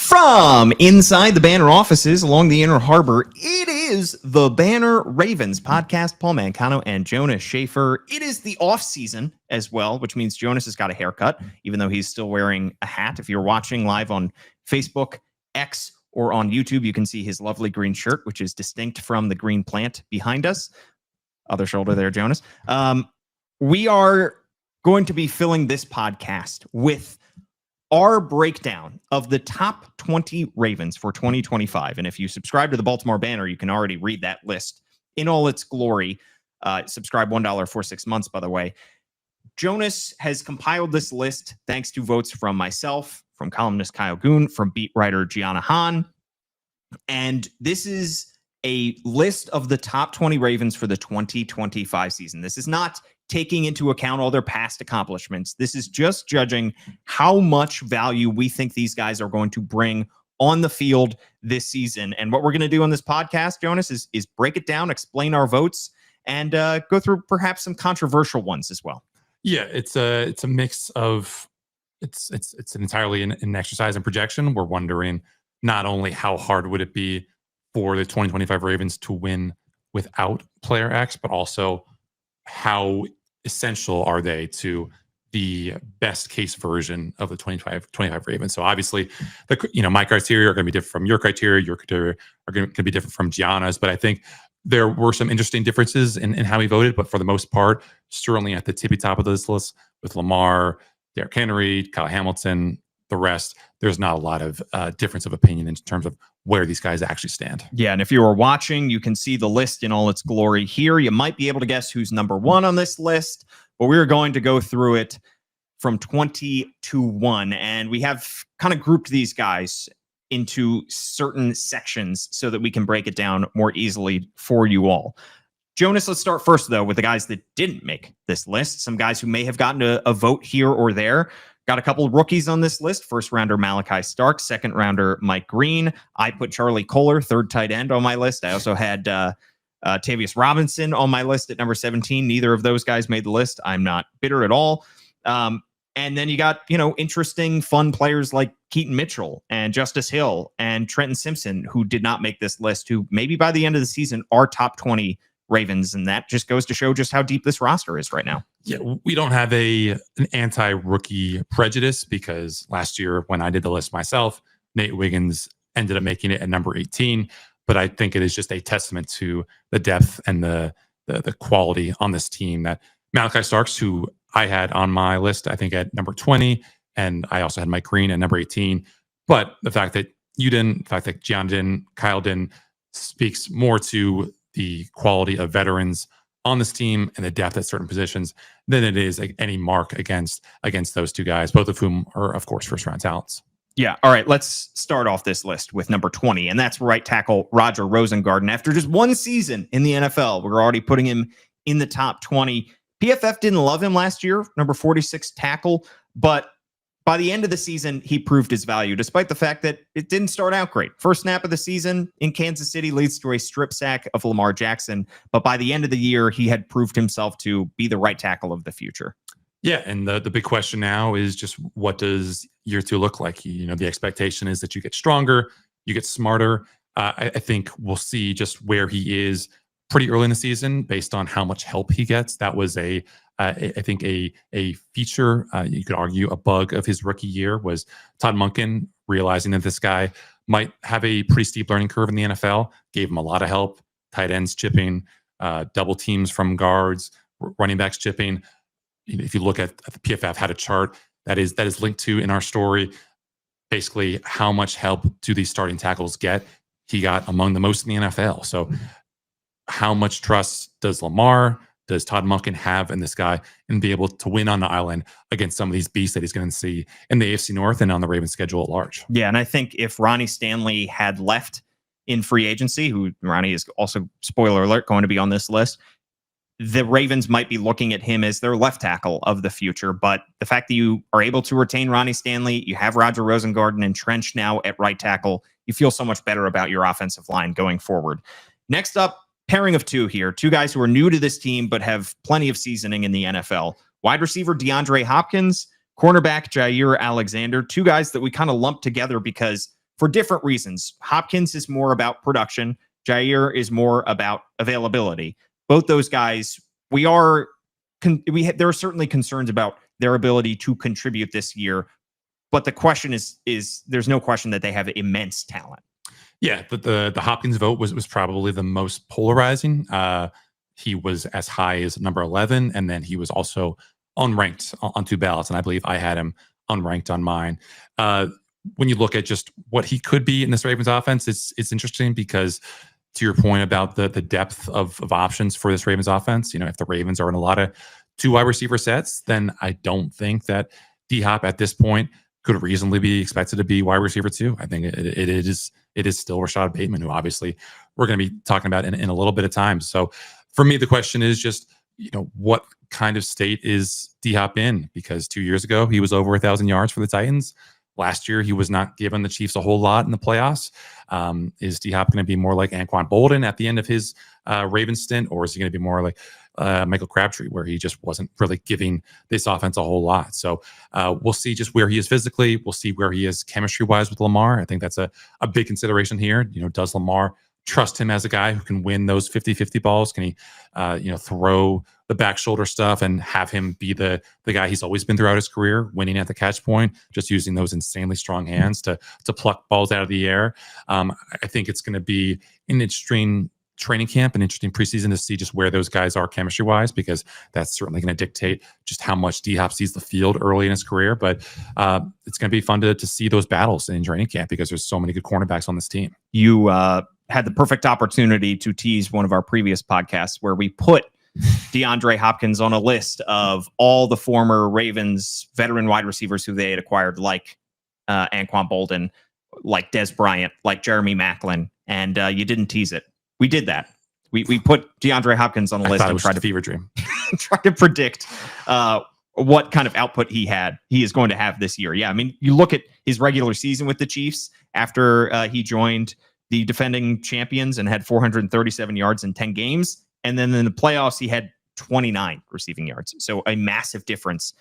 From inside the Banner offices along the Inner Harbor, it is the Banner Ravens podcast. Paul Mancano and Jonas Shaffer. It is the off season as well, which means Jonas has got a haircut, even though he's still wearing a hat. If you're watching live on Facebook, X, or on YouTube, you can see his lovely green shirt, which is distinct from the green plant behind us. Other shoulder there, Jonas. We are going to be filling this podcast with our breakdown of the top 20 Ravens for 2025. And if you subscribe to the Baltimore Banner, you can already read that list in all its glory. Subscribe $1 for 6 months, by the way. Jonas has compiled this list thanks to votes from myself, from columnist Kyle Goon, from beat writer Gianna Hahn. And this is a list of the top 20 Ravens for the 2025 season. This is not taking into account all their past accomplishments. This is just judging how much value we think these guys are going to bring on the field this season. And what we're going to do on this podcast, Jonas, is break it down, explain our votes, and go through perhaps some controversial ones as well. Yeah, it's a mix of it's entirely an exercise in projection. We're wondering not only how hard would it be for the 2025 Ravens to win without player X, but also how essential are they to the best case version of the 25 Ravens. So obviously, my criteria are going to be different from your criteria. Your criteria are going to be different from Gianna's. But I think there were some interesting differences in how he voted. But for the most part, certainly at the tippy top of this list with Lamar, Derrick Henry, Kyle Hamilton, the rest, there's not a lot of difference of opinion in terms of where these guys actually stand. Yeah, and if you are watching, you can see the list in all its glory here. You might be able to guess who's number one on this list, but we're going to go through it from 20 to 1. And we have kind of grouped these guys into certain sections so that we can break it down more easily for you all. Jonas, let's start first, though, with the guys that didn't make this list. Some guys who may have gotten a vote here or there. Got a couple of rookies on this list. First rounder Malachi Stark, second rounder Mike Green. I put Charlie Kohler, third tight end, on my list. I also had Tavius Robinson on my list at number 17. Neither of those guys made the list. I'm not bitter at all. And then you got, interesting, fun players like Keaton Mitchell and Justice Hill and Trenton Simpson, who did not make this list, who maybe by the end of the season are top 20 Ravens. And that just goes to show just how deep this roster is right now. Yeah, we don't have an anti-rookie prejudice because last year when I did the list myself, Nate Wiggins ended up making it at number 18. But I think it is just a testament to the depth and the quality on this team that Malachi Starks, who I had on my list, I think at number 20, and I also had Mike Green at number 18. But the fact that you didn't, the fact that Gian didn't, Kyle didn't, speaks more to the quality of veterans on this team and the depth at certain positions than it is like any mark against those two guys, both of whom are, of course, first-round talents. Yeah. All right. Let's start off this list with number 20, and that's right tackle Roger Rosengarten. After just one season in the NFL, we're already putting him in the top 20. PFF didn't love him last year, number 46 tackle, but by the end of the season, he proved his value, despite the fact that it didn't start out great. First snap of the season in Kansas City leads to a strip sack of Lamar Jackson. But by the end of the year, he had proved himself to be the right tackle of the future. Yeah, and the big question now is just what does year 2 look like? The expectation is that you get stronger, you get smarter. I think we'll see just where he is pretty early in the season based on how much help he gets. That was I think a feature, you could argue a bug of his rookie year was Todd Monken realizing that this guy might have a pretty steep learning curve in the NFL, gave him a lot of help, tight ends chipping, double teams from guards, running backs chipping. If you look at the PFF had a chart that is linked to in our story, basically how much help do these starting tackles get? He got among the most in the NFL. So how much trust does Lamar, does Todd Monken have in this guy and be able to win on the island against some of these beasts that he's going to see in the AFC North and on the Ravens schedule at large? Yeah, and I think if Ronnie Stanley had left in free agency, who Ronnie is also, spoiler alert, going to be on this list, the Ravens might be looking at him as their left tackle of the future. But the fact that you are able to retain Ronnie Stanley, you have Roger Rosengarten entrenched now at right tackle, you feel so much better about your offensive line going forward. Next up, pairing of two here. Two guys who are new to this team but have plenty of seasoning in the NFL. Wide receiver DeAndre Hopkins, cornerback Jair Alexander. Two guys that we kind of lumped together because for different reasons. Hopkins is more about production. Jair is more about availability. Both those guys, there are certainly concerns about their ability to contribute this year. But the question is there's no question that they have immense talent. Yeah, the Hopkins vote was probably the most polarizing. He was as high as number 11, and then he was also unranked on 2 ballots, and I believe I had him unranked on mine. When you look at just what he could be in this Ravens offense, it's interesting because to your point about the depth of options for this Ravens offense, if the Ravens are in a lot of 2 wide receiver sets, then I don't think that D-Hop at this point could reasonably be expected to be wide receiver 2. I think it is still Rashad Bateman, who obviously we're going to be talking about in a little bit of time. So for me, the question is just, what kind of state is D-Hop in? Because 2 years ago, he was over 1,000 yards for the Titans. Last year, he was not giving the Chiefs a whole lot in the playoffs. Is D-Hop going to be more like Anquan Bolden at the end of his Ravens stint, or is he going to be more like Michael Crabtree, where he just wasn't really giving this offense a whole lot? So we'll see just where he is physically. We'll see where he is chemistry-wise with Lamar. I think that's a big consideration here. Does Lamar trust him as a guy who can win those 50-50 balls? Can he, throw the back shoulder stuff and have him be the guy he's always been throughout his career, winning at the catch point, just using those insanely strong hands to pluck balls out of the air? I think it's going to be an interesting training camp, an interesting preseason to see just where those guys are chemistry wise, because that's certainly going to dictate just how much D-Hop sees the field early in his career. But it's going to be fun to see those battles in training camp because there's so many good cornerbacks on this team. You had the perfect opportunity to tease one of our previous podcasts where we put DeAndre Hopkins on a list of all the former Ravens veteran wide receivers who they had acquired, like Anquan Bolden, like Des Bryant, like Jeremy Maclin, and you didn't tease it. We did that. We put DeAndre Hopkins on the list and tried to fever dream. try to predict what kind of output he is going to have this year. Yeah, I mean, you look at his regular season with the Chiefs after he joined the defending champions and had 437 yards in 10 games. And then in the playoffs, he had 29 receiving yards. So a massive difference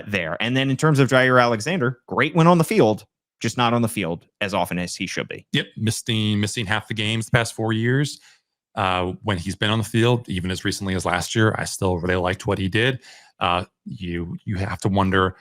there. And then in terms of Jair Alexander, great win on the field, just not on the field as often as he should be. Yep, missing half the games the past 4 years. When he's been on the field, even as recently as last year, I still really liked what he did. You have to wonder,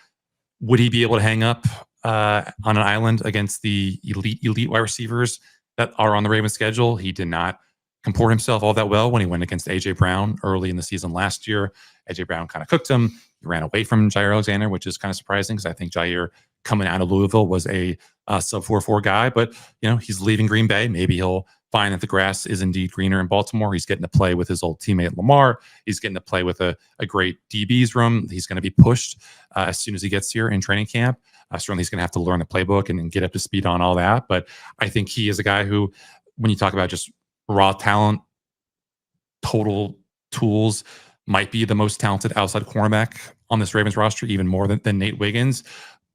would he be able to hang up on an island against the elite wide receivers that are on the Ravens schedule? He did not comport himself all that well when he went against A.J. Brown early in the season last year. A.J. Brown kind of cooked him. He ran away from Jair Alexander, which is kind of surprising because I think Jair coming out of Louisville was a sub 4.4 guy, but he's leaving Green Bay. Maybe he'll find that the grass is indeed greener in Baltimore. He's getting to play with his old teammate Lamar. He's getting to play with a great DB's room. He's going to be pushed as soon as he gets here in training camp. Certainly he's going to have to learn the playbook and get up to speed on all that. But I think he is a guy who, when you talk about just raw talent, total tools, might be the most talented outside cornerback on this Ravens roster, even more than Nate Wiggins.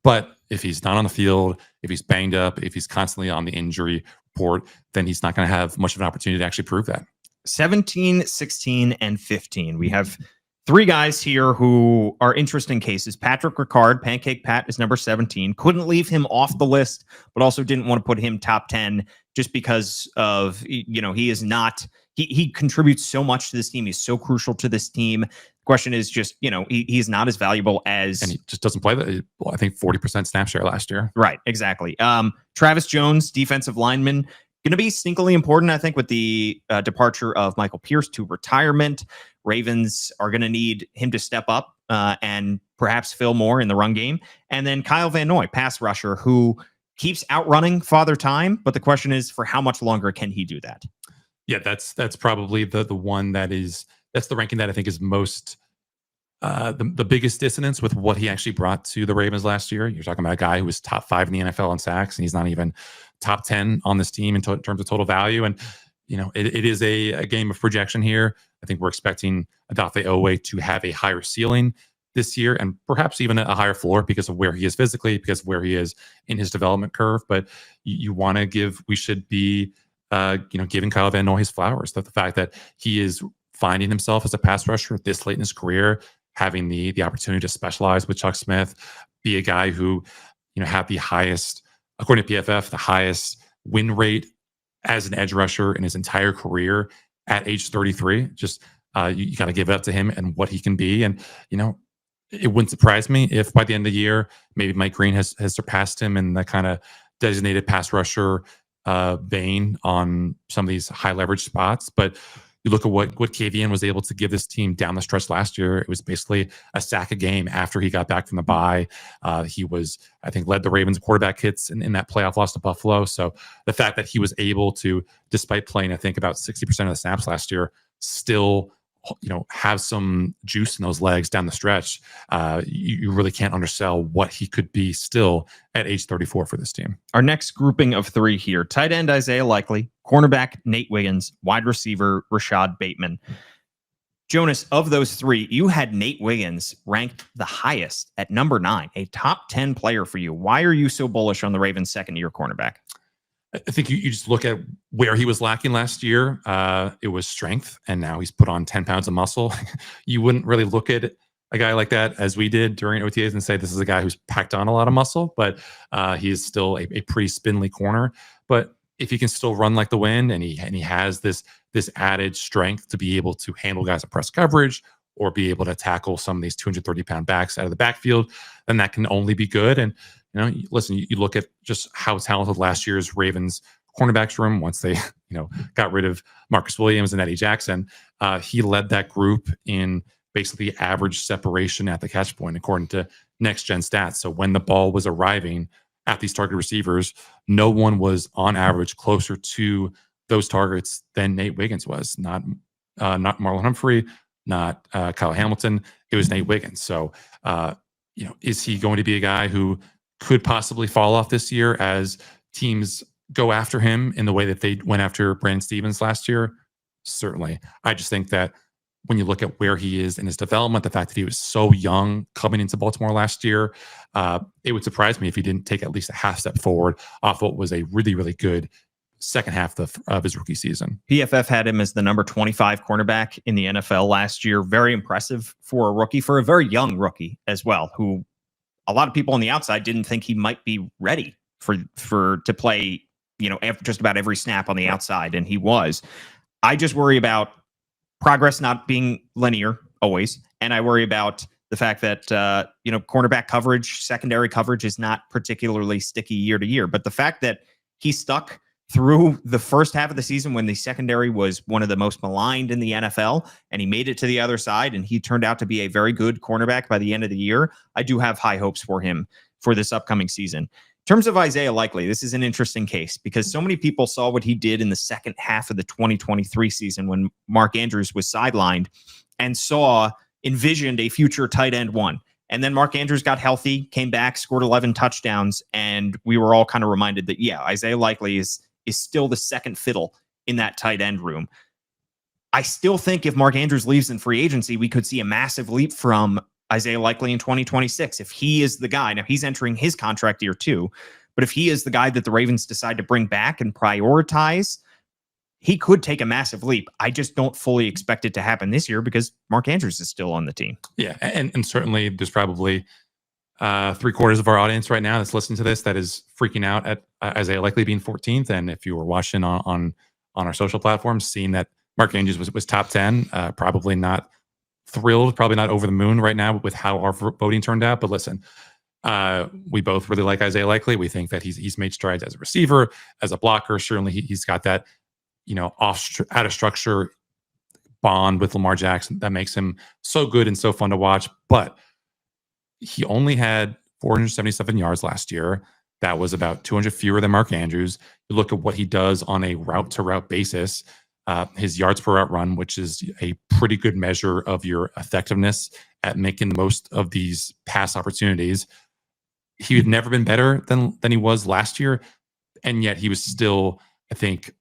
But if he's not on the field, if he's banged up, if he's constantly on the injury report, then he's not going to have much of an opportunity to actually prove that. 17, 16, and 15. We have 3 guys here who are interesting cases. Patrick Ricard, Pancake Pat, is number 17. Couldn't leave him off the list, but also didn't want to put him top 10 just because of, he is not, he contributes so much to this team. He's so crucial to this team. Question is just, he's not as valuable as... And he just doesn't play that. Well, I think 40% snap share last year. Right, exactly. Travis Jones, defensive lineman, going to be sneakily important, I think, with the departure of Michael Pierce to retirement. Ravens are going to need him to step up and perhaps fill more in the run game. And then Kyle Van Noy, pass rusher, who keeps outrunning Father Time. But the question is, for how much longer can he do that? Yeah, that's probably the one that's the ranking that I think is most the biggest dissonance with what he actually brought to the Ravens last year. You're talking about a guy who was top 5 in the NFL in sacks, and he's not even top 10 on this team in terms of total value. And it is a game of projection here. I think we're expecting Odafe Oweh to have a higher ceiling this year and perhaps even a higher floor because of where he is physically, because of where he is in his development curve. But we should be giving Kyle Van Noy his flowers. That the fact that he is finding himself as a pass rusher this late in his career, having the opportunity to specialize with Chuck Smith, be a guy who had the highest according to PFF, the highest win rate as an edge rusher in his entire career at age 33. Just you got to give it up to him and what he can be. And it wouldn't surprise me if by the end of the year, maybe Mike Green has surpassed him in the kind of designated pass rusher vein on some of these high leverage spots. But you look at what KVN was able to give this team down the stretch last year. It was basically a sack a game after he got back from the bye. He was, I think, led the Ravens quarterback hits in that playoff loss to Buffalo. So the fact that he was able to, despite playing, I think, about 60% of the snaps last year, still have some juice in those legs down the stretch. You really can't undersell what he could be still at age 34 for this team. Our next grouping of three here: tight end Isaiah Likely, cornerback Nate Wiggins, wide receiver Rashad Bateman. Jonas, of those three, you had Nate Wiggins ranked the highest at number 9, a top 10 player for you. Why are you so bullish on the Ravens' second-year cornerback? I think you just look at where he was lacking last year. It was strength, and now he's put on 10 pounds of muscle. You wouldn't really look at a guy like that as we did during OTAs and say this is a guy who's packed on a lot of muscle, but he is still a pretty spindly corner. But if he can still run like the wind and he has this added strength to be able to handle guys in press coverage or be able to tackle some of these 230-pound backs out of the backfield, then that can only be good. And listen, you look at just how talented last year's Ravens cornerbacks room once they, got rid of Marcus Williams and Eddie Jackson. He led that group in basically average separation at the catch point, according to Next Gen Stats. So when the ball was arriving at these target receivers, no one was on average closer to those targets than Nate Wiggins was. Not Marlon Humphrey, not Kyle Hamilton. It was Nate Wiggins. So, is he going to be a guy who could possibly fall off this year as teams go after him in the way that they went after Brandon Stevens last year? Certainly. I just think that when you look at where he is in his development, the fact that he was so young coming into Baltimore last year, it would surprise me if he didn't take at least a half step forward off what was a really, really good second half of his rookie season. PFF had him as the number 25 cornerback in the NFL last year. Very impressive for a rookie, for a very young rookie as well, who a lot of people on the outside didn't think he might be ready to play, just about every snap on the outside, and he was. I just worry about progress not being linear always, and I worry about the fact that cornerback coverage, secondary coverage is not particularly sticky year to year. But the fact that he stuck through the first half of the season when the secondary was one of the most maligned in the NFL, and he made it to the other side, and he turned out to be a very good cornerback by the end of the year, I do have high hopes for him for this upcoming season. In terms of Isaiah Likely, this is an interesting case because so many people saw what he did in the second half of the 2023 season when Mark Andrews was sidelined and envisioned a future tight end 1. And then Mark Andrews got healthy, came back, scored 11 touchdowns, and we were all kind of reminded that, Isaiah Likely is still the second fiddle in that tight end room. I still think if Mark Andrews leaves in free agency, we could see a massive leap from Isaiah Likely in 2026. If he is the guy, now he's entering his contract year too, but if he is the guy that the Ravens decide to bring back and prioritize, he could take a massive leap. I just don't fully expect it to happen this year because Mark Andrews is still on the team. Yeah. And certainly there's probably 3/4 of our audience right now that's listening to this that is freaking out at Isaiah Likely being 14th. And if you were watching on our social platforms, seeing that Mark Andrews was top 10, probably not thrilled, probably not over the moon right now with how our voting turned out. But listen, we both really like Isaiah Likely. We think that he's made strides as a receiver, as a blocker. Certainly he's got that, out of structure bond with Lamar Jackson that makes him so good and so fun to watch. But he only had 477 yards last year. That was about 200 fewer than Mark Andrews. You look at what he does on a route-to-route basis, his yards per route run, which is a pretty good measure of your effectiveness at making the most of these pass opportunities. He had never been better than he was last year, and yet he was still, I think,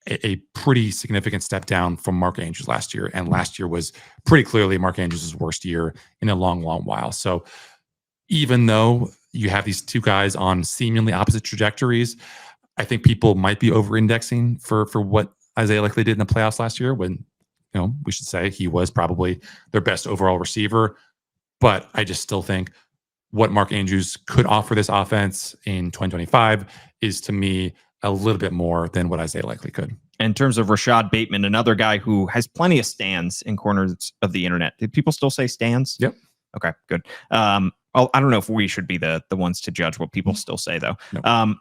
a pretty significant step down from Mark Andrews last year. And last year was pretty clearly Mark Andrews' worst year in a long, long while. So even though you have these two guys on seemingly opposite trajectories, I think people might be over-indexing for what Isaiah Likely did in the playoffs last year when, we should say he was probably their best overall receiver. But I just still think what Mark Andrews could offer this offense in 2025 is, to me, a little bit more than what Isaiah likely could. In terms of Rashad Bateman, another guy who has plenty of stands in corners of the internet. Do people still say stands? Yep. Okay, good. Well, I don't know if we should be the ones to judge what people still say, though. No.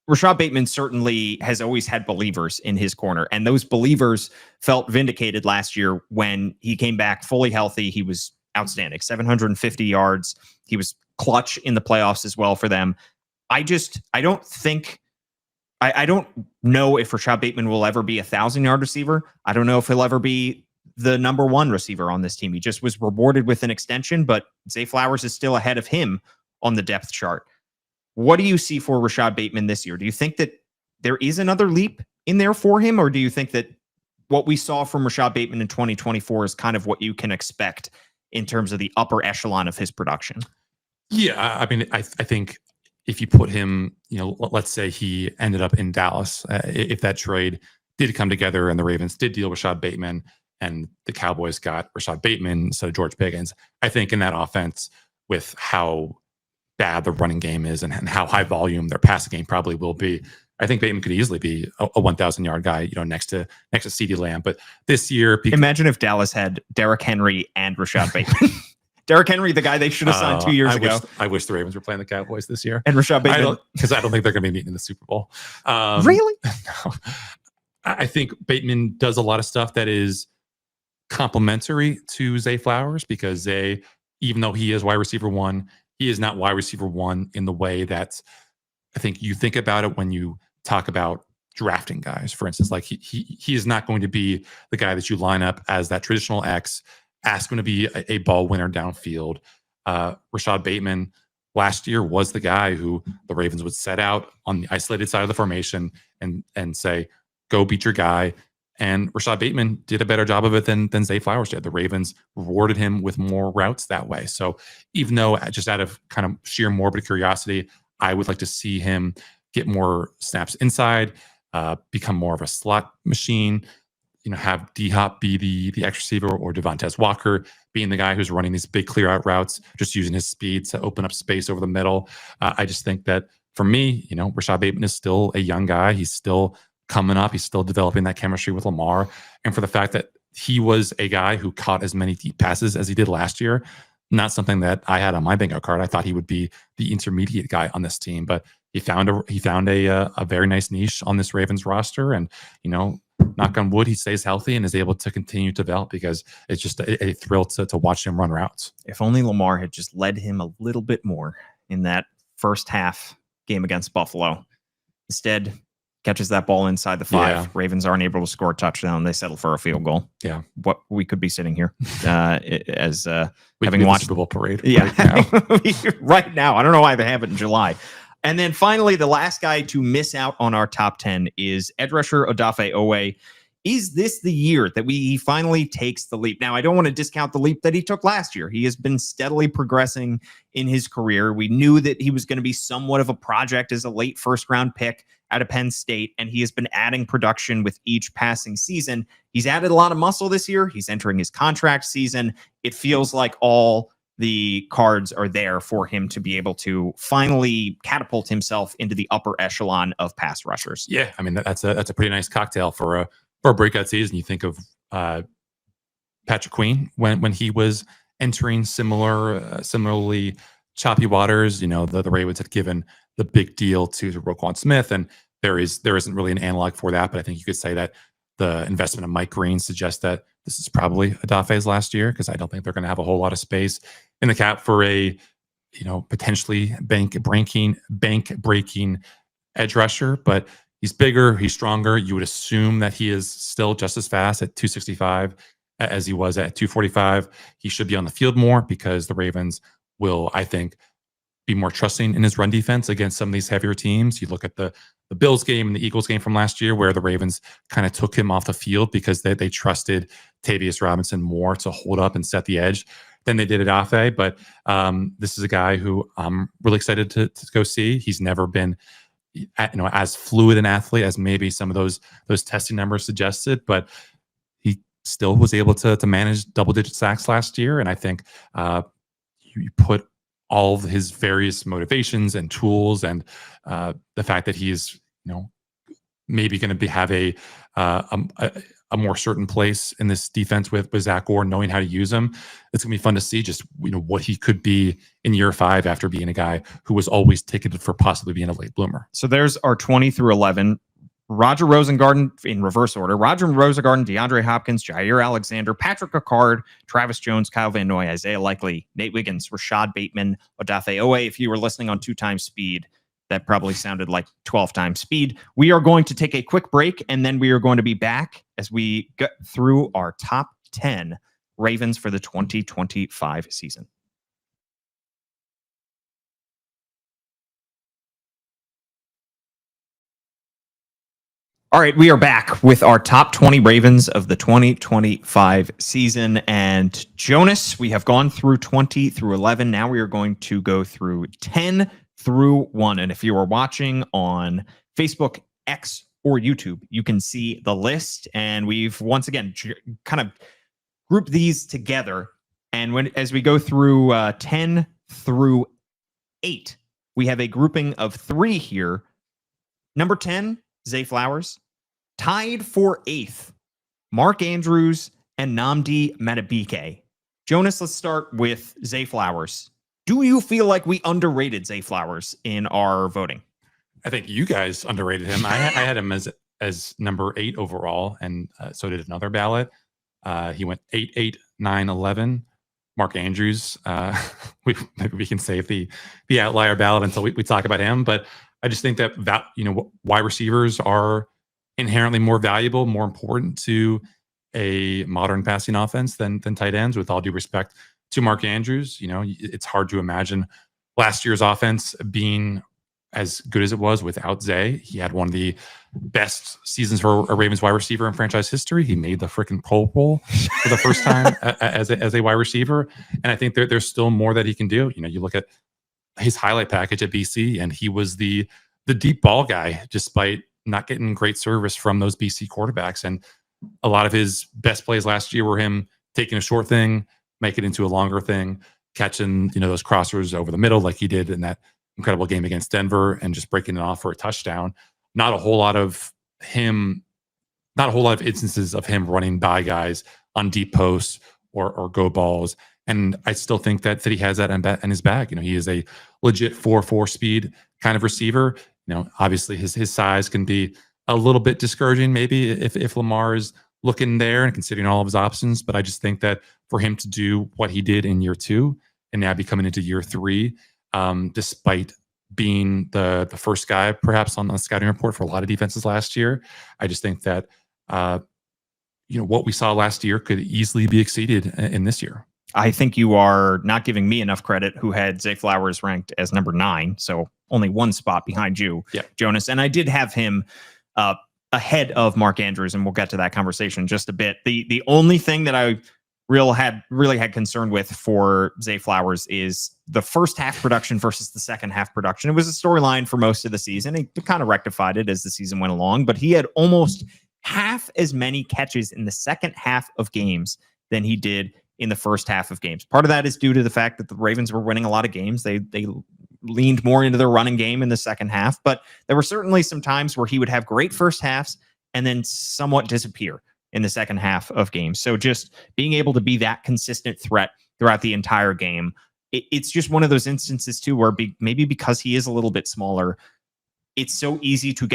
Rashad Bateman certainly has always had believers in his corner, and those believers felt vindicated last year when he came back fully healthy. He was outstanding, 750 yards. He was clutch in the playoffs as well for them. I don't think, I don't know if Rashad Bateman will ever be a 1,000-yard receiver. I don't know if he'll ever be the number one receiver on this team. He just was rewarded with an extension, but Zay Flowers is still ahead of him on the depth chart. What do you see for Rashad Bateman this year? Do you think that there is another leap in there for him, or do you think that what we saw from Rashad Bateman in 2024 is kind of what you can expect in terms of the upper echelon of his production? Yeah, I mean, I think if you put him, let's say he ended up in Dallas, if that trade did come together and the Ravens did deal with Rashad Bateman and the Cowboys got Rashad Bateman instead of George Pickens, I think in that offense, with how bad the running game is and how high volume their passing game probably will be, I think Bateman could easily be a 1,000-yard guy, next to CeeDee Lamb. But this year, imagine if Dallas had Derrick Henry and Rashad Bateman. Derrick Henry, the guy they should have signed 2 years ago. I wish the Ravens were playing the Cowboys this year. And Rashad Bateman, because I don't think they're going to be meeting in the Super Bowl. Really? No. I think Bateman does a lot of stuff that is complementary to Zay Flowers, because Zay, even though he is wide receiver one, he is not wide receiver one in the way that I think you think about it when you talk about drafting guys. For instance, like he is not going to be the guy that you line up as that traditional X, ask him to be a ball winner downfield. Rashad Bateman last year was the guy who the Ravens would set out on the isolated side of the formation and say, go beat your guy. And Rashad Bateman did a better job of it than Zay Flowers did. The Ravens rewarded him with more routes that way. So even though, just out of kind of sheer morbid curiosity, I would like to see him get more snaps inside, become more of a slot machine, have D-Hop be the X receiver, or Devontae Walker being the guy who's running these big clear out routes, just using his speed to open up space over the middle. I just think that for me, Rashad Bateman is still a young guy. He's still coming up. He's still developing that chemistry with Lamar. And for the fact that he was a guy who caught as many deep passes as he did last year, not something that I had on my bingo card. I thought he would be the intermediate guy on this team, but he found a very nice niche on this Ravens roster. And, knock on wood, he stays healthy and is able to continue to develop, because it's just a thrill to watch him run routes. If only Lamar had just led him a little bit more in that first half game against Buffalo. Instead, catches that ball inside the 5. Yeah. Ravens aren't able to score a touchdown. They settle for a field goal. Yeah. What we could be sitting here as having watched the Super Bowl parade. Yeah. Right now. Right now. I don't know why they have it in July. And then finally, the last guy to miss out on our top 10 is edge rusher Odafe Owe. Is this the year that he finally takes the leap? Now, I don't want to discount the leap that he took last year. He has been steadily progressing in his career. We knew that he was going to be somewhat of a project as a late first-round pick out of Penn State, and he has been adding production with each passing season. He's added a lot of muscle this year. He's entering his contract season. It feels like all the cards are there for him to be able to finally catapult himself into the upper echelon of pass rushers. Yeah, I mean, that's a pretty nice cocktail for a breakout season. You think of Patrick Queen when he was entering similarly choppy waters. The Ravens had given the big deal to Roquan Smith, and there isn't really an analog for that. But I think you could say that the investment of Mike Green suggests that this is probably Odafe's last year, because I don't think they're going to have a whole lot of space in the cap for a potentially bank breaking edge rusher. But he's bigger, he's stronger. You would assume that he is still just as fast at 265 as he was at 245. He should be on the field more, because the Ravens will, I think, be more trusting in his run defense against some of these heavier teams. You look at the Bills game and the Eagles game from last year, where the Ravens kind of took him off the field because they trusted Tavius Robinson more to hold up and set the edge than they did at Afe. But this is a guy who I'm really excited to go see. He's never been as fluid an athlete as maybe some of those testing numbers suggested, but he still was able to manage double-digit sacks last year. And I think you put all of his various motivations and tools, and the fact that he's maybe going to have a more certain place in this defense with Zach Gore, knowing how to use him. It's going to be fun to see just what he could be in year 5 after being a guy who was always ticketed for possibly being a late bloomer. So there's our 20 through 11. Roger Rosengarten in reverse order. Roger Rosengarten, DeAndre Hopkins, Jair Alexander, Patrick Ricard, Travis Jones, Kyle Van Noy, Isaiah Likely, Nate Wiggins, Rashad Bateman, Odafe Owe. If you were listening on 2x speed, that probably sounded like 12 times speed. We are going to take a quick break, and then we are going to be back as we get through our top 10 Ravens for the 2025 season. All right, we are back with our top 20 Ravens of the 2025 season. And Jonas, we have gone through 20 through 11. Now we are going to go through 10 through 1. And if you are watching on Facebook, X, or YouTube, you can see the list. And we've once again kind of grouped these together. And as we go through 10 through 8, we have a grouping of 3 here. Number 10, Zay Flowers. Tied for 8th, Mark Andrews and Nnamdi Madubuike. Jonas, let's start with Zay Flowers. Do you feel like we underrated Zay Flowers in our voting? I think you guys underrated him. I had him as number 8 overall, and so did another ballot. He went 8, 8, 9, 11. Mark Andrews, maybe we can save the outlier ballot until we talk about him. But I just think that wide receivers are inherently more valuable, more important to a modern passing offense than tight ends. With all due respect to Mark Andrews, it's hard to imagine last year's offense being as good as it was without Zay. He had one of the best seasons for a Ravens wide receiver in franchise history. He made the freaking Pro Bowl for the first time as a wide receiver. And I think there's still more that he can do. You look at his highlight package at BC, and he was the deep ball guy, despite not getting great service from those BC quarterbacks. And a lot of his best plays last year were him taking a short thing, make it into a longer thing, catching, those crossers over the middle like he did in that incredible game against Denver, and just breaking it off for a touchdown. Not a whole lot of instances of him running by guys on deep posts or go balls. And I still think that he has that in his bag. He is a legit 4.4 speed kind of receiver. Obviously his size can be a little bit discouraging maybe if Lamar is looking there and considering all of his options. But I just think that for him to do what he did in year 2 and now be coming into year 3, despite being the first guy perhaps on the scouting report for a lot of defenses last year, I just think that what we saw last year could easily be exceeded in this year. I think you are not giving me enough credit, who had Zay Flowers ranked as number 9. So only one spot behind you, Jonas. And I did have him ahead of Mark Andrews, and we'll get to that conversation in just a bit. The only thing that I really had concern with for Zay Flowers is the first half production versus the second half production. It was a storyline for most of the season. He kind of rectified it as the season went along, but he had almost half as many catches in the second half of games than he did in the first half of games. Part of that is due to the fact that the Ravens were winning a lot of games. They leaned more into their running game in the second half, but there were certainly some times where he would have great first halves and then somewhat disappear in the second half of games. So just being able to be that consistent threat throughout the entire game, it's just one of those instances too, where maybe because he is a little bit smaller, it's so easy to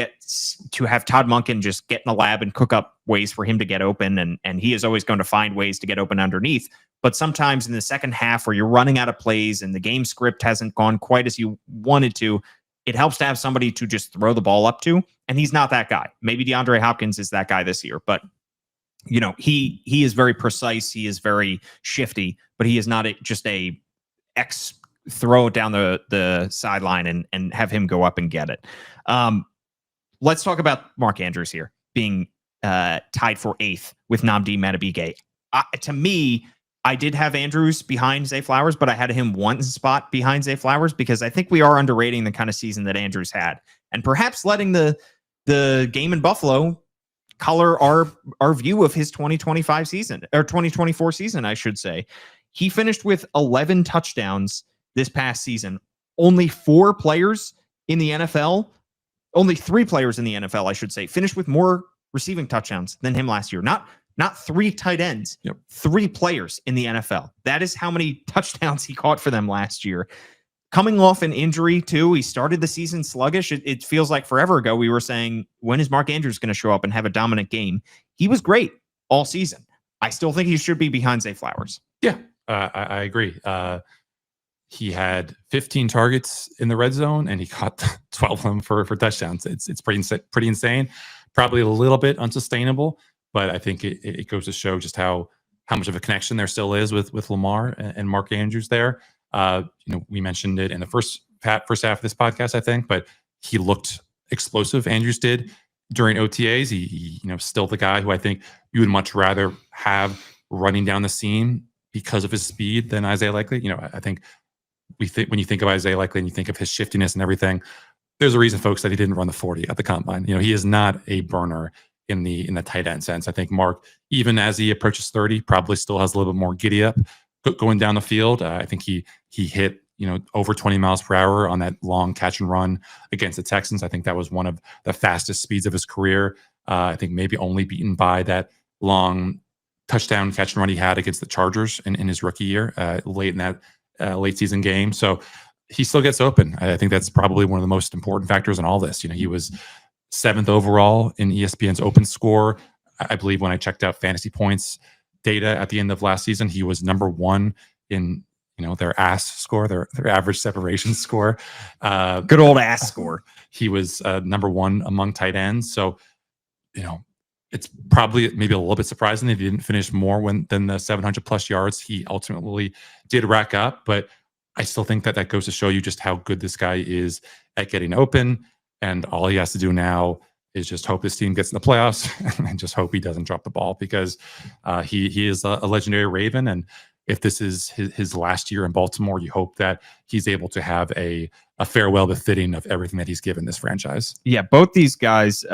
have Todd Monken just get in the lab and cook up ways for him to get open. And he is always going to find ways to get open underneath. But sometimes in the second half where you're running out of plays and the game script hasn't gone quite as you wanted to, it helps to have somebody to just throw the ball up to. And he's not that guy. Maybe DeAndre Hopkins is that guy this year, but he is very precise. He is very shifty, but he is not just a X throw it down the sideline and have him go up and get it. Let's talk about Mark Andrews here being tied for 8th with Nnamdi Madubuike. To me, I did have Andrews behind Zay Flowers, but I had him one spot behind Zay Flowers because I think we are underrating the kind of season that Andrews had, and perhaps letting the game in Buffalo color our view of his 2025 season, or 2024 season, I should say. He finished with 11 touchdowns this past season, only 4 players in the NFL, only 3 players in the NFL, I should say, finished with more receiving touchdowns than him last year. Not 3 tight ends, 3 players in the NFL. That is how many touchdowns he caught for them last year. Coming off an injury, too, he started the season sluggish. It feels like forever ago we were saying, when is Mark Andrews going to show up and have a dominant game? He was great all season. I still think he should be behind Zay Flowers. Yeah, I agree. He had 15 targets in the red zone, and he caught 12 of them for touchdowns. It's pretty insane. Probably a little bit unsustainable, but I think it goes to show just how much of a connection there still is with Lamar and Mark Andrews there. We mentioned it in the first half of this podcast, I think, but he looked explosive. Andrews did during OTAs. He still the guy who I think you would much rather have running down the seam because of his speed than Isaiah Likely. I think when you think of Isaiah Likely and you think of his shiftiness and everything, there's a reason, folks, that he didn't run the 40 at the combine. He is not a burner in the tight end sense. I think Mark, even as he approaches 30, probably still has a little bit more giddy up going down the field. I think he hit over 20 miles per hour on that long catch and run against the Texans. I think that was one of the fastest speeds of his career. I think maybe only beaten by that long touchdown catch and run he had against the Chargers in his rookie year, late in that late season game. So he still gets open. I think that's probably one of the most important factors in all this. He was 7th overall in ESPN's open score. I believe when I checked out fantasy points data at the end of last season, he was number 1 in their ASS score, their average separation score. Good old ASS score. He was number 1 among tight ends. So, it's probably maybe a little bit surprising that he didn't finish more than the 700 plus yards he ultimately did rack up. But I still think that goes to show you just how good this guy is at getting open. And all he has to do now is just hope this team gets in the playoffs and just hope he doesn't drop the ball, because he is a legendary Raven. And if this is his last year in Baltimore, you hope that he's able to have a farewell befitting of everything that he's given this franchise. Yeah, both these guys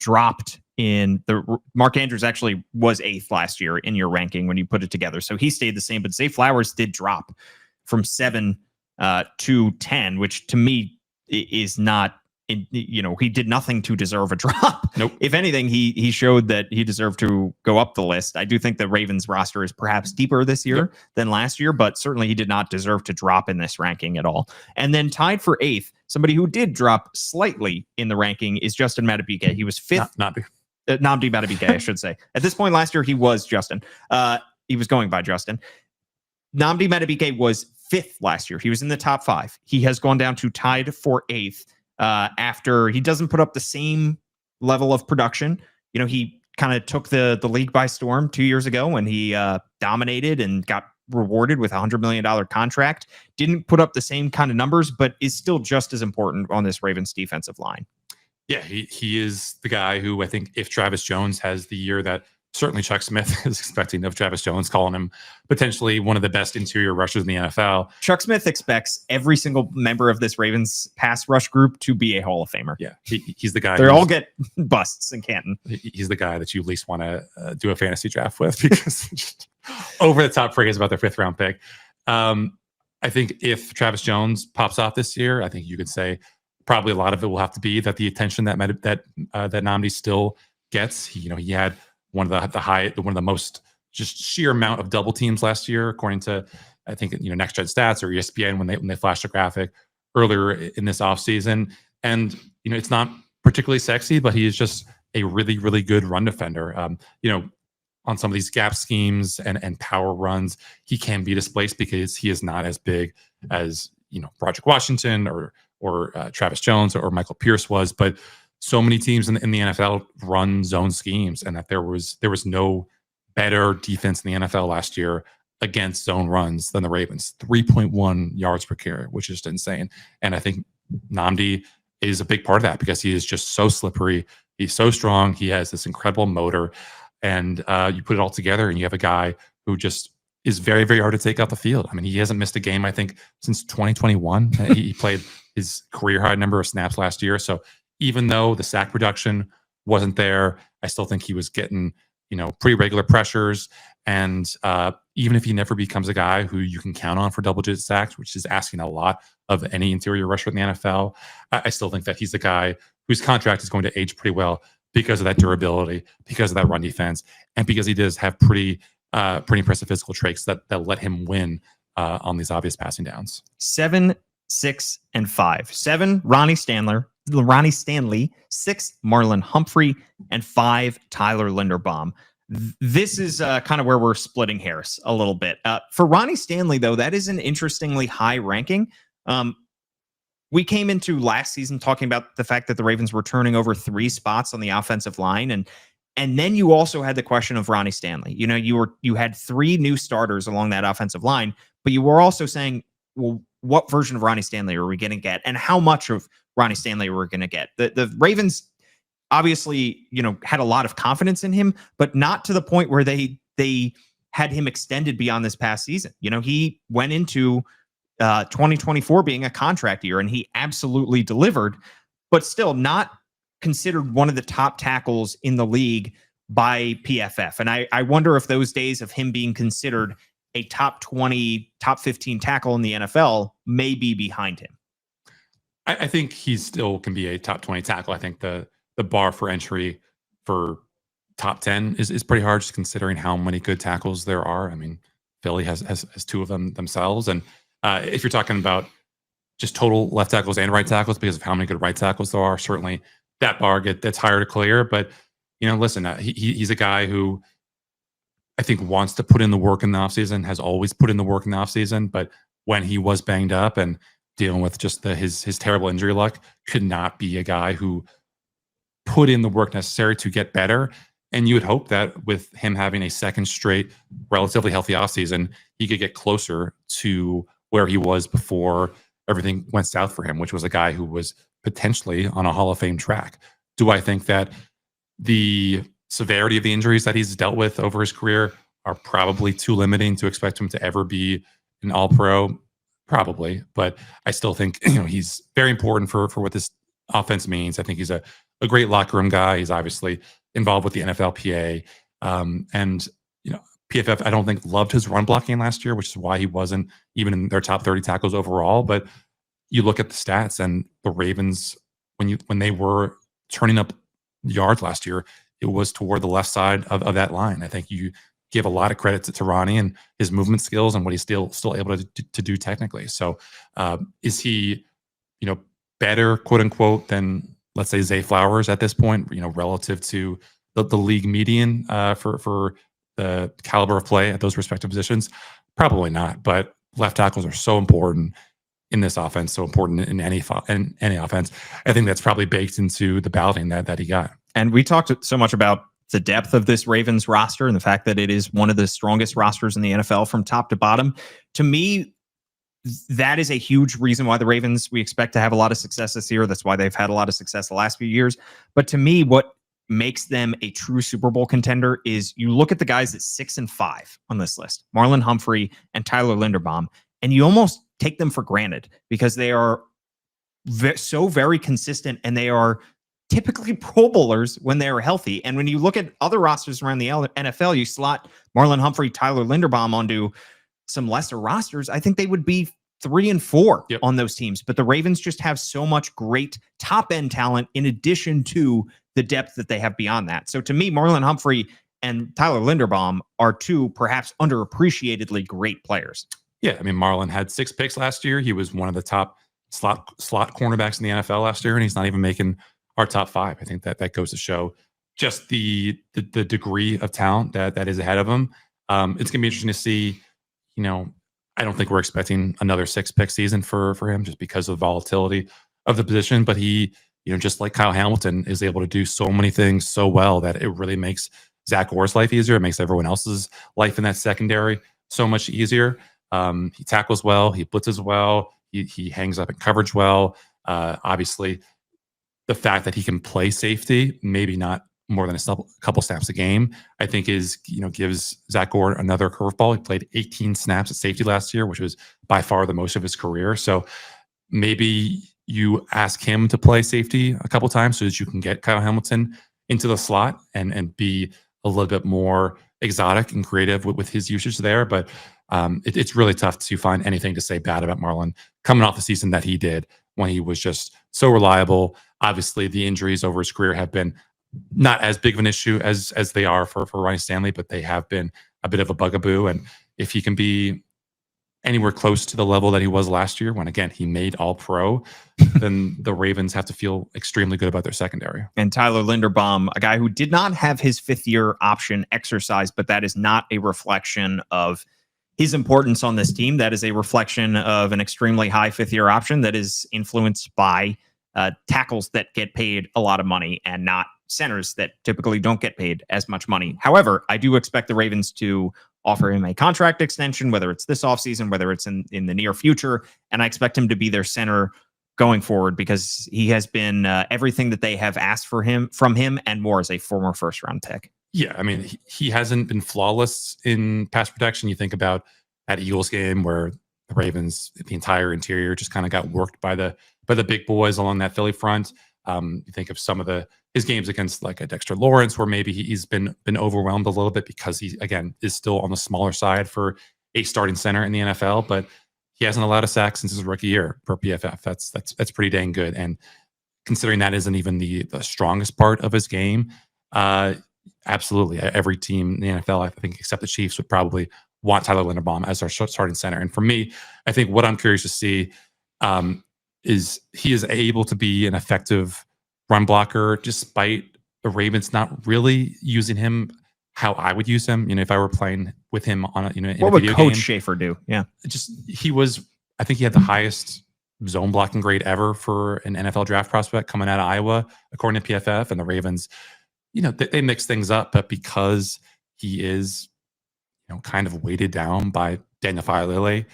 dropped in the Mark Andrews actually was 8th last year in your ranking when you put it together. So he stayed the same, but Zay Flowers did drop from 7 to 10, which to me is not, he did nothing to deserve a drop. Nope. If anything, he showed that he deserved to go up the list. I do think the Ravens roster is perhaps deeper this year than last year, but certainly he did not deserve to drop in this ranking at all. And then tied for 8th, somebody who did drop slightly in the ranking is Justin Madubuike. He was 5th. Nnamdi Madubuike, I should say. At this point last year, he was Justin. He was going by Justin. Nnamdi Madubuike was 5th last year. He was in the top 5. He has gone down to tied for 8th after he doesn't put up the same level of production. He kind of took the league by storm 2 years ago when he dominated and got rewarded with a $100 million contract. Didn't put up the same kind of numbers, but is still just as important on this Ravens defensive line. Yeah, he is the guy who I think if Travis Jones has the year that certainly Chuck Smith is expecting of Travis Jones, calling him potentially one of the best interior rushers in the NFL. Chuck Smith expects every single member of this Ravens pass rush group to be a Hall of Famer. Yeah, he's the guy. They all get busts in Canton. He's the guy that you at least want to do a fantasy draft with, because just over the top praise about their 5th round pick. I think if Travis Jones pops off this year, I think you could say probably a lot of it will have to be that the attention that Nnamdi still gets. He had one of the most just sheer amount of double teams last year, according to I think Next Gen Stats or ESPN when they flashed a graphic earlier in this offseason. And it's not particularly sexy, but he is just a really, really good run defender. On some of these gap schemes and power runs, he can be displaced because he is not as big as Broderick Washington or Travis Jones or Michael Pierce was. But so many teams in the NFL run zone schemes, and that there was no better defense in the NFL last year against zone runs than the Ravens. 3.1 yards per carry, which is insane. And I think Nnamdi is a big part of that because he is just so slippery. He's so strong. He has this incredible motor. And you put it all together and you have a guy who just is very, very hard to take out the field. I mean, he hasn't missed a game, I think, since 2021. He played his career high number of snaps last year. So even though the sack production wasn't there, I still think he was getting pretty regular pressures. And even if he never becomes a guy who you can count on for double-digit sacks, which is asking a lot of any interior rusher in the NFL, I still think that he's the guy whose contract is going to age pretty well because of that durability, because of that run defense, and because he does have pretty impressive physical traits that let him win on these obvious passing downs. 7, 6, and 5. 7, Ronnie Stanley. 6, Marlon Humphrey, and 5, Tyler Linderbaum. This is kind of where we're splitting hairs a little bit. For Ronnie Stanley, though, that is an interestingly high ranking. We came into last season talking about the fact that the Ravens were turning over 3 spots on the offensive line, and then you also had the question of Ronnie Stanley. You had 3 new starters along that offensive line, but you were also saying, well, what version of Ronnie Stanley are we going to get, and how much of Ronnie Stanley we're going to get? The Ravens obviously, had a lot of confidence in him, but not to the point where they had him extended beyond this past season. He went into 2024 being a contract year, and he absolutely delivered, but still not considered one of the top tackles in the league by PFF. And I wonder if those days of him being considered a top 20, top 15 tackle in the NFL may be behind him. I think he still can be a top 20 tackle. I think the bar for entry for top 10 is pretty hard, just considering how many good tackles there are. I mean, Philly has 2 of them themselves. And if you're talking about just total left tackles and right tackles, because of how many good right tackles there are, certainly that bar gets higher to clear. But, listen, he's a guy who I think wants to put in the work in the offseason, has always put in the work in the offseason. But when he was banged up and dealing with just his terrible injury luck, could not be a guy who put in the work necessary to get better. And you would hope that with him having a second straight, relatively healthy offseason, he could get closer to where he was before everything went south for him, which was a guy who was potentially on a Hall of Fame track. Do I think that the severity of the injuries that he's dealt with over his career are probably too limiting to expect him to ever be an All-Pro? Probably. But I still think he's very important for what this offense means. I think he's a great locker room guy. He's obviously involved with the NFLPA. And PFF, I don't think, loved his run blocking last year, which is why he wasn't even in their top 30 tackles overall. But you look at the stats, and the Ravens, when they were turning up yards last year, it was toward the left side of that line. I think you give a lot of credit to Ronnie and his movement skills and what he's still able to do technically. So is he, better, quote unquote, than, let's say, Zay Flowers at this point, relative to the league median for the caliber of play at those respective positions? Probably not. But left tackles are so important in this offense, so important in any offense. I think that's probably baked into the balloting that he got. And we talked so much about the depth of this Ravens roster and the fact that it is one of the strongest rosters in the NFL from top to bottom. To me, that is a huge reason why the Ravens, we expect to have a lot of success this year. That's why they've had a lot of success the last few years. But to me, what makes them a true Super Bowl contender is you look at the guys at 6 and 5 on this list, Marlon Humphrey and Tyler Linderbaum, and you almost take them for granted because they are so very consistent, and they are typically Pro Bowlers when they're healthy. And when you look at other rosters around the NFL, you slot Marlon Humphrey, Tyler Linderbaum onto some lesser rosters, I think they would be 3 and 4 on those teams. But the Ravens just have so much great top end talent in addition to the depth that they have beyond that. So to me, Marlon Humphrey and Tyler Linderbaum are 2 perhaps underappreciatedly great players. Yeah, I mean, Marlon had 6 picks last year. He was one of the top slot cornerbacks in the NFL last year, and he's not even making our top 5. I think that goes to show just the degree of talent that is ahead of him. It's gonna be interesting to see. I don't think we're expecting another 6-pick season for him just because of the volatility of the position. But he, just like Kyle Hamilton, is able to do so many things so well that it really makes Zach Orr's life easier. It makes everyone else's life in that secondary so much easier. He tackles well. He blitzes well. He hangs up in coverage well. Obviously, the fact that he can play safety, maybe not more than a couple snaps a game, I think gives Zach Orr another curveball. He played 18 snaps at safety last year, which was by far the most of his career. So maybe you ask him to play safety a couple times so that you can get Kyle Hamilton into the slot and be a little bit more exotic and creative with his usage there. But it's really tough to find anything to say bad about Marlon coming off the season that he did when he was just so reliable. Obviously, the injuries over his career have been not as big of an issue as they are for Ryan Stanley, but they have been a bit of a bugaboo. And if he can be anywhere close to the level that he was last year, when again he made All Pro, then the Ravens have to feel extremely good about their secondary. And Tyler Linderbaum, a guy who did not have his 5th-year option exercised, but that is not a reflection of his importance on this team. That is a reflection of an extremely high 5th-year option that is influenced by tackles that get paid a lot of money and not centers that typically don't get paid as much money. However, I do expect the Ravens to offer him a contract extension, whether it's this offseason, whether it's in the near future. And I expect him to be their center going forward because he has been everything that they have asked from him and more as a former first-round pick. Yeah, I mean, he hasn't been flawless in pass protection. You think about that Eagles game where the Ravens, the entire interior just kind of got worked by the big boys along that Philly front. You think of some of his games against like a Dexter Lawrence, where maybe he's been overwhelmed a little bit because he again is still on the smaller side for a starting center in the NFL, but he hasn't allowed a sack since his rookie year per PFF. That's pretty dang good. And considering that isn't even the strongest part of his game, absolutely every team in the NFL, I think, except the Chiefs, would probably want Tyler Linderbaum as our starting center. And for me, I think what I'm curious to see is he is able to be an effective run blocker despite the Ravens not really using him how I would use him. If I were playing with him on a, in what a video would Coach game. Shaffer do? Yeah, I think he had the highest zone blocking grade ever for an NFL draft prospect coming out of Iowa, according to PFF. And the Ravens, they mix things up, but because he is, kind of weighted down by Daniel Failele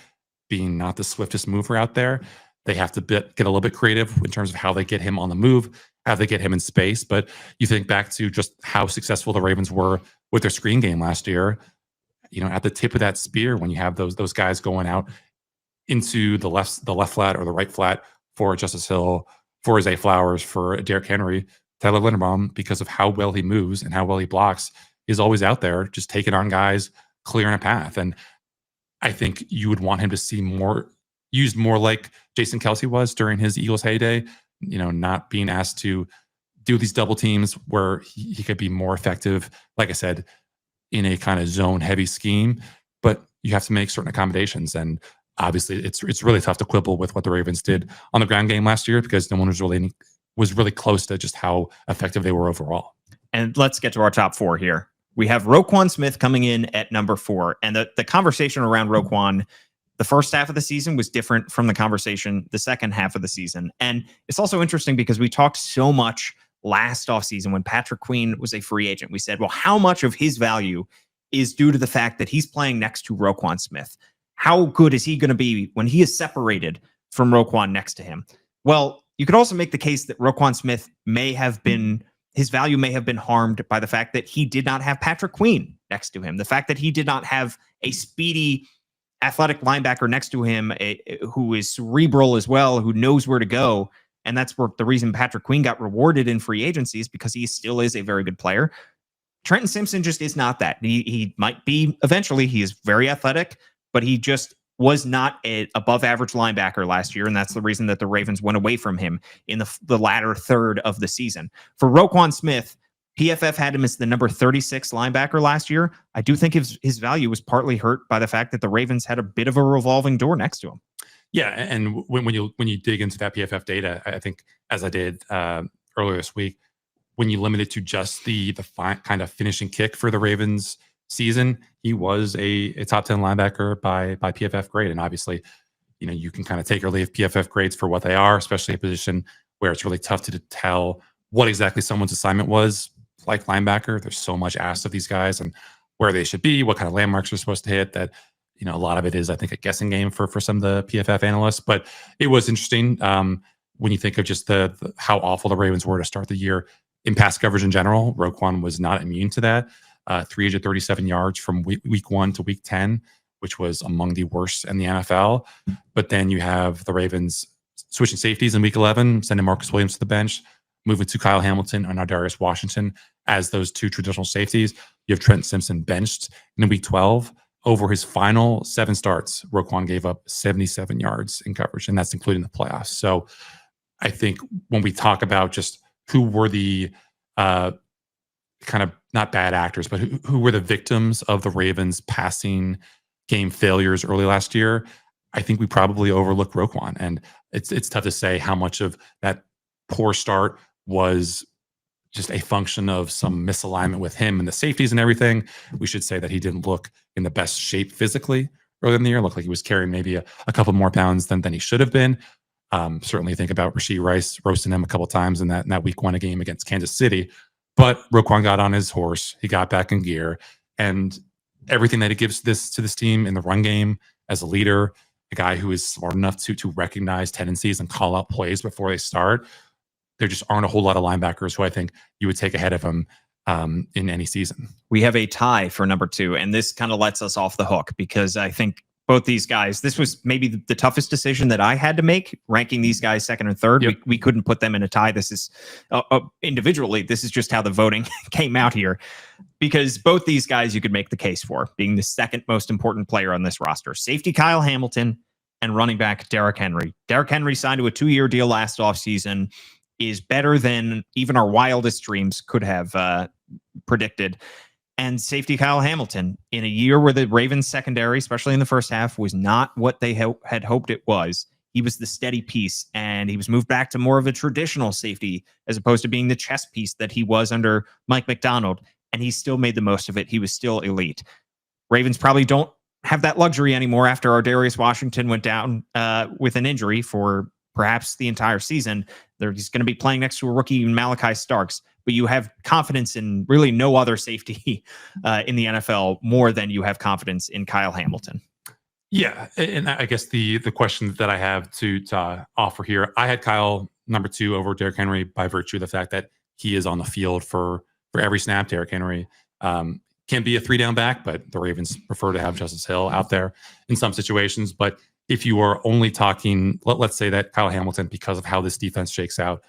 being not the swiftest mover out there, they have to get a little bit creative in terms of how they get him on the move, how they get him in space. But you think back to just how successful the Ravens were with their screen game last year, at the tip of that spear, when you have those guys going out into the left flat or the right flat for Justice Hill, for Zay Flowers, for Derrick Henry, Tyler Linderbaum, because of how well he moves and how well he blocks, is always out there just taking on guys, clearing a path. And I think you would want him to see used more like Jason Kelce was during his Eagles heyday, not being asked to do these double teams where he could be more effective, like I said, in a kind of zone heavy scheme, but you have to make certain accommodations. And obviously it's really tough to quibble with what the Ravens did on the ground game last year because no one was really close to just how effective they were overall. And let's get to our top 4 here. We have Roquan Smith coming in at number 4. And the conversation around Roquan the first half of the season was different from the conversation the second half of the season. And it's also interesting because we talked so much last offseason when Patrick Queen was a free agent. We said, well, how much of his value is due to the fact that he's playing next to Roquan Smith? How good is he going to be when he is separated from Roquan next to him? Well, you could also make the case that Roquan Smith his value may have been harmed by the fact that he did not have Patrick Queen next to him. The fact that he did not have a speedy athletic linebacker next to him who is cerebral as well, who knows where to go. And that's where the reason Patrick Queen got rewarded in free agency is because he still is a very good player. Trenton Simpson just is not that. He might be eventually. He is very athletic, but he just was not an above average linebacker last year. And that's the reason that the Ravens went away from him in the latter third of the season. For Roquan Smith, PFF had him as the number 36 linebacker last year. I do think his value was partly hurt by the fact that the Ravens had a bit of a revolving door next to him. Yeah, and when you dig into that PFF data, I think, as I did earlier this week, when you limit it to just the kind of finishing kick for the Ravens season, he was a top 10 linebacker by PFF grade. And obviously, you can kind of take or leave PFF grades for what they are, especially a position where it's really tough to tell what exactly someone's assignment was. Like linebacker, there's so much asked of these guys and where they should be, what kind of landmarks they're supposed to hit, that a lot of it is, I think, a guessing game for some of the PFF analysts. But it was interesting when you think of just how awful the Ravens were to start the year in pass coverage in general. Roquan was not immune to that. 337 yards from week 1 to week 10, which was among the worst in the NFL. But then you have the Ravens switching safeties in week 11, sending Marcus Williams to the bench, moving to Kyle Hamilton and Darius Washington as those two traditional safeties. You have Trent Simpson benched in week 12. Over his final 7 starts, Roquan gave up 77 yards in coverage, and that's including the playoffs. So I think when we talk about just who were the kind of not bad actors, but who were the victims of the Ravens passing game failures early last year, I think we probably overlook Roquan. And it's tough to say how much of that poor start was just a function of some misalignment with him and the safeties and everything. We should say that he didn't look in the best shape physically early in the year. Looked like he was carrying maybe a couple more pounds than he should have been. Certainly think about Rashee Rice roasting him a couple times in that week 1 game against Kansas City. But Roquan got on his horse. He got back in gear. And everything that he gives to this team in the run game as a leader, a guy who is smart enough to recognize tendencies and call out plays before they start. There just aren't a whole lot of linebackers who I think you would take ahead of him in any season. We have a tie for number 2, and this kind of lets us off the hook because I think both these guys, this was maybe the toughest decision that I had to make, ranking these guys 2nd and 3rd. Yep. We couldn't put them in a tie. This is individually, this is just how the voting came out here, because both these guys you could make the case for being the 2nd most important player on this roster. Safety Kyle Hamilton and running back Derrick Henry. Derrick Henry signed to a 2-year deal last offseason, is better than even our wildest dreams could have predicted. And safety Kyle Hamilton, in a year where the Ravens secondary, especially in the first half, was not what they had hoped it was, he was the steady piece, and he was moved back to more of a traditional safety as opposed to being the chess piece that he was under Mike Macdonald, and he still made the most of it. He was still elite. Ravens probably don't have that luxury anymore after our Darius Washington went down with an injury for perhaps the entire season. He's going to be playing next to a rookie, Malachi Starks, but you have confidence in really no other safety in the NFL more than you have confidence in Kyle Hamilton. Yeah, and I guess the question that I have to offer here, I had Kyle number 2 over Derrick Henry by virtue of the fact that he is on the field for every snap. Derrick Henry can be a 3-down back, but the Ravens prefer to have Justice Hill out there in some situations. But if you are only talking, let's say that Kyle Hamilton, because of how this defense shakes out,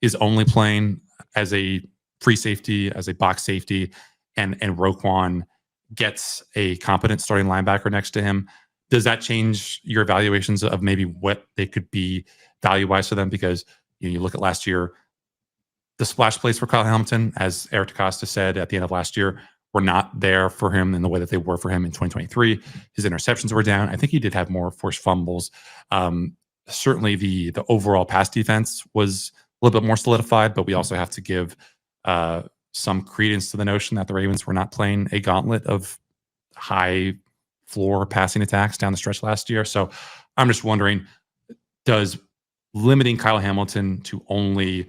is only playing as a free safety, as a box safety, and Roquan gets a competent starting linebacker next to him, does that change your evaluations of maybe what they could be value-wise for them? Because you look at last year, the splash plays for Kyle Hamilton, as Eric DeCosta said at the end of last year, were not there for him in the way that they were for him in 2023. His interceptions were down. I think he did have more forced fumbles. Certainly the overall pass defense was a little bit more solidified, but we also have to give some credence to the notion that the Ravens were not playing a gauntlet of high floor passing attacks down the stretch last year. So I'm just wondering, does limiting Kyle Hamilton to only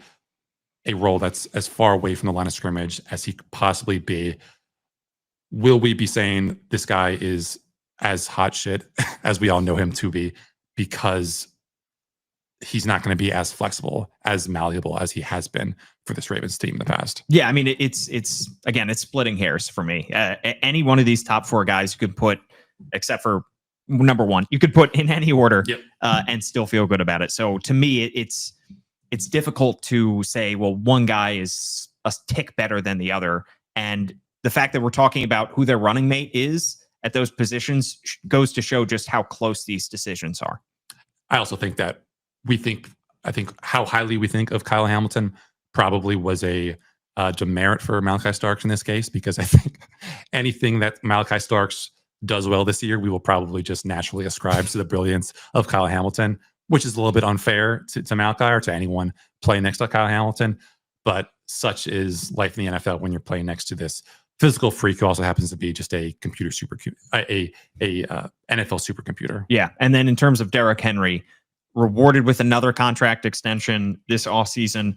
a role that's as far away from the line of scrimmage as he could possibly be, will we be saying this guy is as hot shit as we all know him to be because he's not going to be as flexible, as malleable as he has been for this Ravens team in the past? Yeah, I mean, it's splitting hairs for me. Any one of these top 4 guys you could put, except for number 1, you could put in any order. Yep. And still feel good about it. So to me, it's difficult to say, well, one guy is a tick better than the other. And the fact that we're talking about who their running mate is at those positions goes to show just how close these decisions are. I also think that I think how highly we think of Kyle Hamilton probably was a demerit for Malachi Starks in this case, because I think anything that Malachi Starks does well this year, we will probably just naturally ascribe to the brilliance of Kyle Hamilton, which is a little bit unfair to Malachi or to anyone playing next to Kyle Hamilton. But such is life in the NFL when you're playing next to this physical freak who also happens to be just a computer a NFL supercomputer. Yeah, and then in terms of Derrick Henry, rewarded with another contract extension this offseason.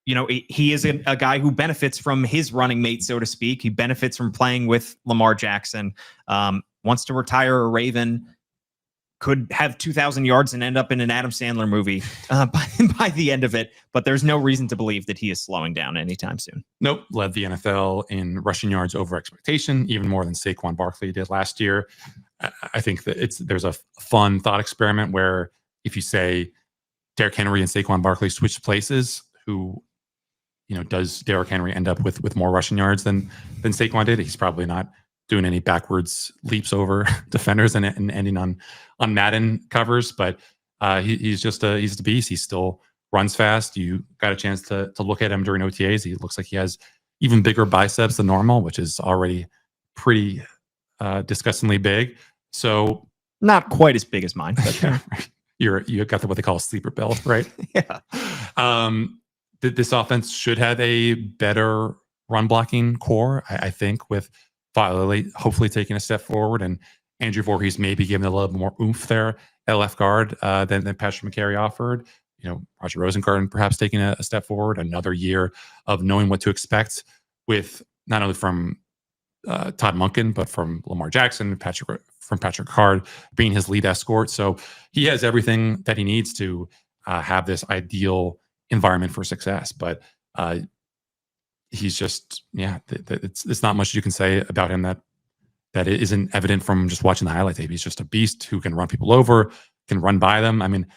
He is a guy who benefits from his running mate, so to speak. He benefits from playing with Lamar Jackson. Wants to retire a Raven. Could have 2,000 yards and end up in an Adam Sandler movie by the end of it. But there's no reason to believe that he is slowing down anytime soon. Nope. Led the NFL in rushing yards over expectation, even more than Saquon Barkley did last year. I think that there's a fun thought experiment where if you say Derrick Henry and Saquon Barkley switch places, who, does Derrick Henry end up with more rushing yards than Saquon did? He's probably not doing any backwards leaps over defenders and ending on Madden covers, but he's a beast. He still runs fast. You got a chance to look at him during OTAs. He looks like he has even bigger biceps than normal, which is already pretty disgustingly big. So not quite as big as mine, but you got what they call a sleeper build, right? Yeah. This offense should have a better run blocking core, I think, with Violet hopefully taking a step forward and Andrew Voorhees maybe giving a little bit more oomph there at left guard than Patrick McCary offered. Roger Rosengarten perhaps taking a step forward, another year of knowing what to expect with not only from Todd Monken, but from Lamar Jackson, from Patrick Card being his lead escort. So he has everything that he needs to have this ideal environment for success. But he's just, it's not much you can say about him that it isn't evident from just watching the highlight tape. He's just a beast who can run people over, can run by them. I mean,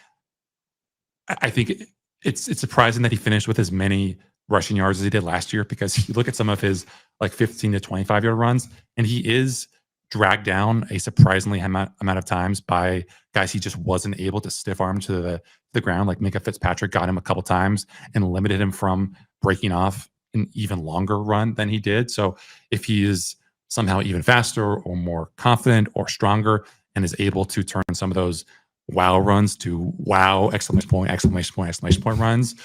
I think it's surprising that he finished with as many rushing yards as he did last year, because you look at some of his 15 to 25 yard runs, and he is dragged down a surprisingly amount of times by guys he just wasn't able to stiff arm to the ground. Like Minka Fitzpatrick got him a couple times and limited him from breaking off an even longer run than he did. So if he is somehow even faster or more confident or stronger and is able to turn some of those wow runs to wow exclamation point runs,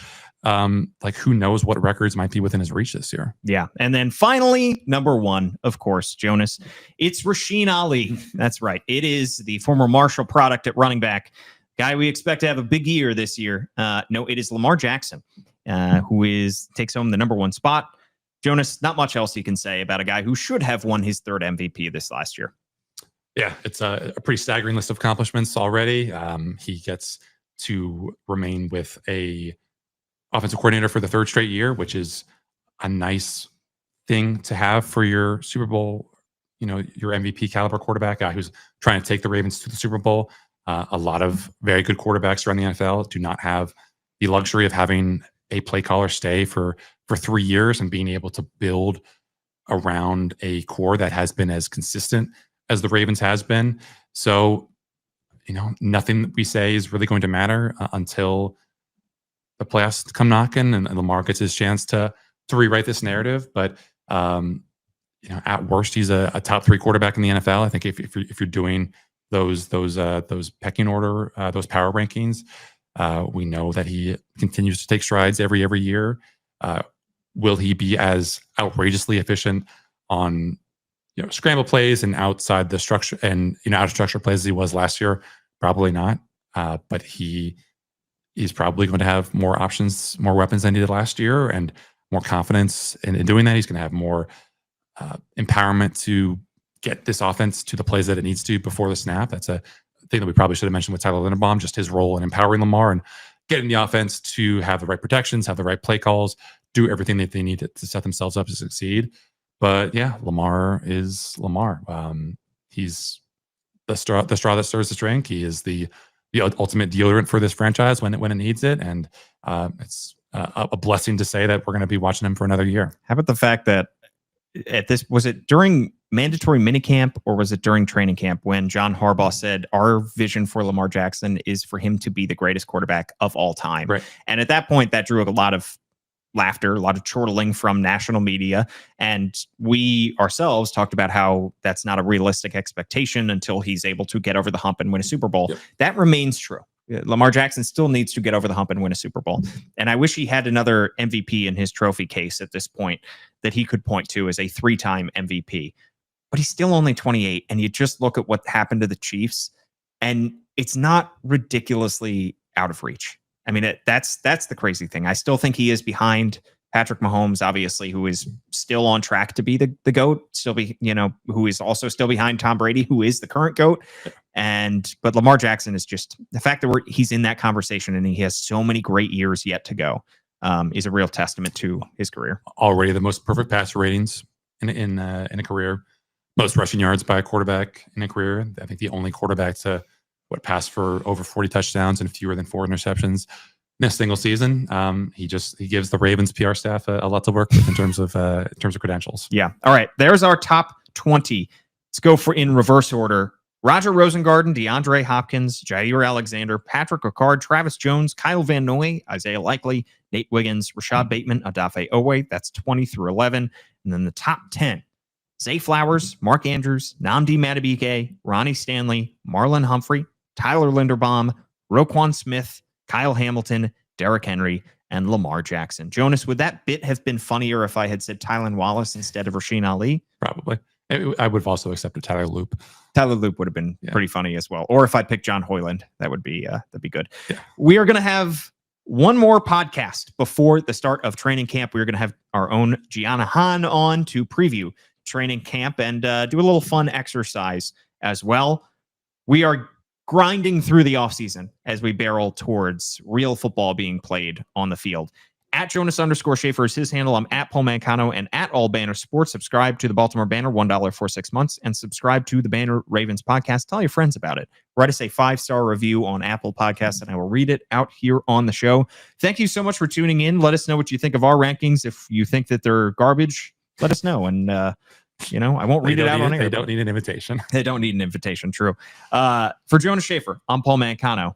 who knows what records might be within his reach this year. Yeah. And then finally, number one, of course, Jonas, it's Rasheen Ali. That's right. It is the former Marshall product at running back, guy we expect to have a big year this year. No, it is Lamar Jackson, who takes home the number one spot. Jonas, not much else you can say about a guy who should have won his third MVP this last year. Yeah, it's a pretty staggering list of accomplishments already. He gets to remain with a offensive coordinator for the third straight year, which is a nice thing to have for your Super Bowl, your MVP caliber quarterback, guy who's trying to take the Ravens to the Super Bowl. A lot of very good quarterbacks around the NFL do not have the luxury of having a play caller stay for 3 years and being able to build around a core that has been as consistent as the Ravens has been. So, nothing that we say is really going to matter until the playoffs come knocking and Lamar gets his chance to rewrite this narrative. But at worst, he's a top 3 quarterback in the NFL. I think if you're doing those pecking order, those power rankings, we know that he continues to take strides every year. Will he be as outrageously efficient on scramble plays and outside the structure and out of structure plays as he was last year? Probably not. But he's probably going to have more options, more weapons than he did last year, and more confidence in doing that. He's going to have more empowerment to get this offense to the plays that it needs to before the snap. That's a thing that we probably should have mentioned with Tyler Linderbaum, just his role in empowering Lamar and getting the offense to have the right protections, have the right play calls, do everything that they need to set themselves up to succeed. But yeah, Lamar is Lamar. He's the straw that stirs the drink. He is the ultimate deodorant for this franchise when it needs it, and it's a blessing to say that we're going to be watching him for another year. How about the fact that was it during mandatory minicamp or was it during training camp when John Harbaugh said our vision for Lamar Jackson is for him to be the greatest quarterback of all time? Right. And at that point, that drew a lot of laughter, a lot of chortling from national media. And we ourselves talked about how that's not a realistic expectation until he's able to get over the hump and win a Super Bowl. Yep. That remains true. Lamar Jackson still needs to get over the hump and win a Super Bowl. And I wish he had another MVP in his trophy case at this point that he could point to as a 3-time MVP. But he's still only 28. And you just look at what happened to the Chiefs, and it's not ridiculously out of reach. I mean, that's the crazy thing. I still think he is behind Patrick Mahomes, obviously, who is still on track to be the GOAT, who is also still behind Tom Brady, who is the current GOAT. But Lamar Jackson is just the fact that he's in that conversation and he has so many great years yet to go is a real testament to his career. Already the most perfect passer ratings in a career, most rushing yards by a quarterback in a career. I think the only quarterback to pass for over 40 touchdowns and fewer than 4 interceptions in a single season. He gives the Ravens PR staff a lot to work with in terms of credentials. Yeah. All right. There's our top 20. Let's go in reverse order. Roger Rosengarten, DeAndre Hopkins, Jair Alexander, Patrick Ricard, Travis Jones, Kyle Van Noy, Isaiah Likely, Nate Wiggins, Rashad Bateman, Odafe Owe. That's 20 through 11. And then the top 10. Zay Flowers, Mark Andrews, Nnamdi Madubuike, Ronnie Stanley, Marlon Humphrey, Tyler Linderbaum, Roquan Smith, Kyle Hamilton, Derrick Henry, and Lamar Jackson. Jonas, would that bit have been funnier if I had said Tylan Wallace instead of Rasheen Ali? Probably. I would have also accepted Tyler Loop. Tyler Loop would have been pretty funny as well. Or if I picked John Hoyland, that'd be good. Yeah. We are going to have one more podcast before the start of training camp. We're going to have our own Gianna Hahn on to preview training camp and do a little fun exercise as well. We are grinding through the offseason as we barrel towards real football being played on the field. At Jonas_Shaffer is his handle. I'm at Paul Mancano and at All Banner Sports. Subscribe to the Baltimore Banner, $1 for 6 months, and subscribe to the Banner Ravens podcast. Tell your friends about it. Write us a 5-star review on Apple Podcasts, and I will read it out here on the show. Thank you so much for tuning in. Let us know what you think of our rankings. If you think that they're garbage, let us know. And, I won't read it out on air. They don't need an invitation. They don't need an invitation. True. For Jonas Shaffer, I'm Paul Mancano.